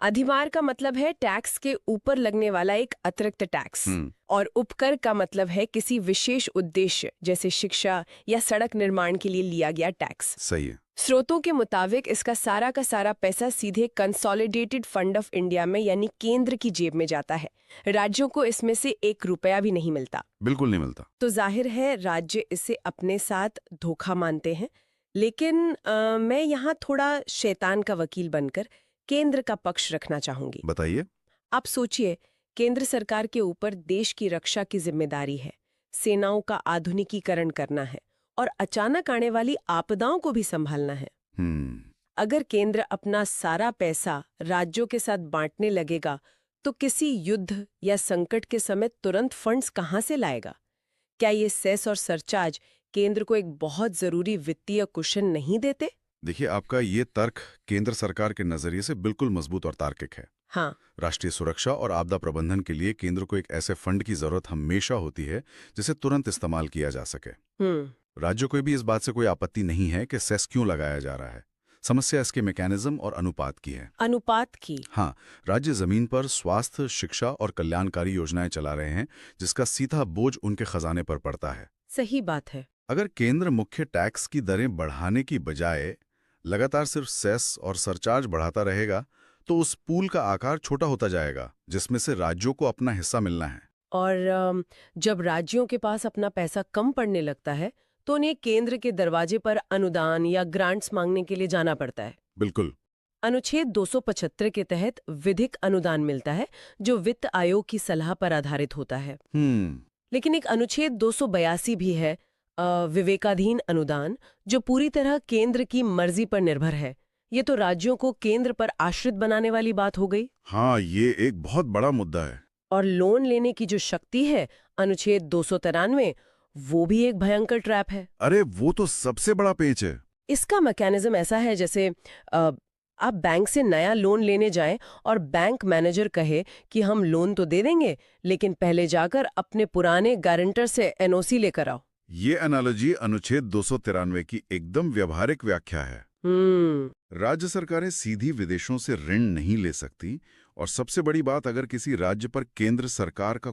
अधिभार का मतलब है टैक्स के ऊपर लगने वाला एक अतिरिक्त टैक्स, और उपकर का मतलब है किसी विशेष उद्देश्य जैसे शिक्षा या सड़क निर्माण के लिए लिया गया टैक्स। सही है। स्रोतों के मुताबिक इसका सारा का सारा पैसा सीधे कंसोलिडेटेड फंड ऑफ इंडिया में यानी केंद्र की जेब में जाता है। राज्यों को इसमें से 1 रुपया भी नहीं मिलता। बिल्कुल नहीं मिलता। तो जाहिर है राज्य इसे अपने साथ धोखा मानते हैं। लेकिन मैं यहाँ थोड़ा शैतान का वकील बनकर केंद्र का पक्ष रखना चाहूंगी। बताइए। आप सोचिए, केंद्र सरकार के ऊपर देश की रक्षा की जिम्मेदारी है, सेनाओं का आधुनिकीकरण करना है और अचानक आने वाली आपदाओं को भी संभालना है। अगर केंद्र अपना सारा पैसा राज्यों के साथ बांटने लगेगा तो किसी युद्ध या संकट के समय तुरंत फंड्स कहाँ से लाएगा? क्या ये सेस और सरचार्ज केंद्र को एक बहुत जरूरी वित्तीय कुशन नहीं देते? देखिए, आपका ये तर्क केंद्र सरकार के नजरिए से बिल्कुल मजबूत और तार्किक है। हाँ। राष्ट्रीय सुरक्षा और आपदा प्रबंधन के लिए केंद्र को एक ऐसे फंड की जरूरत हमेशा होती है जिसे तुरंत इस्तेमाल किया जा सके। राज्यों को भी इस बात से कोई आपत्ति नहीं है कि सेस क्यों लगाया जा रहा है। समस्या इसके मैकेनिज्म और अनुपात की है। अनुपात की? हाँ, राज्य जमीन पर स्वास्थ्य, शिक्षा और कल्याणकारी योजनाएं चला रहे हैं जिसका सीधा बोझ उनके खजाने पर पड़ता है। सही बात है। अगर केंद्र मुख्य टैक्स की दरें बढ़ाने की बजाय लगातार सिर्फ सेस और सरचार्ज बढ़ाता रहेगा तो उस पूल का आकार छोटा होता जाएगा जिसमें से राज्यों को अपना हिस्सा मिलना है। और जब राज्यों के पास अपना पैसा कम पड़ने लगता है तो उन्हें केंद्र के दरवाजे पर अनुदान या ग्रांट्स मांगने के लिए जाना पड़ता है। बिल्कुल। अनुच्छेद 275 के तहत विधिक अनुदान मिलता है जो वित्त आयोग की सलाह पर आधारित होता है। लेकिन एक अनुच्छेद 282 भी है, विवेकाधीन अनुदान, जो पूरी तरह केंद्र की मर्जी पर निर्भर है। ये तो राज्यों को केंद्र पर आश्रित बनाने वाली बात हो गई। हाँ, ये एक बहुत बड़ा मुद्दा है। और लोन लेने की जो शक्ति है, अनुच्छेद 293, वो भी एक भयंकर ट्रैप है। अरे वो तो सबसे बड़ा पेच है। इसका मैकेनिज्म ऐसा है जैसे आप बैंक से नया लोन लेने जाएं और बैंक मैनेजर कहे कि हम लोन तो दे देंगे लेकिन पहले जाकर अपने पुराने गारंटर से एनओसी लेकर आओ। ये एनालॉजी अनुच्छेद 293 की एकदम व्यावहारिक व्याख्या है। राज्य सरकारें सीधी विदेशों से ऋण नहीं ले सकती और सबसे बड़ी बात, अगर किसी राज्य पर केंद्र सरकार का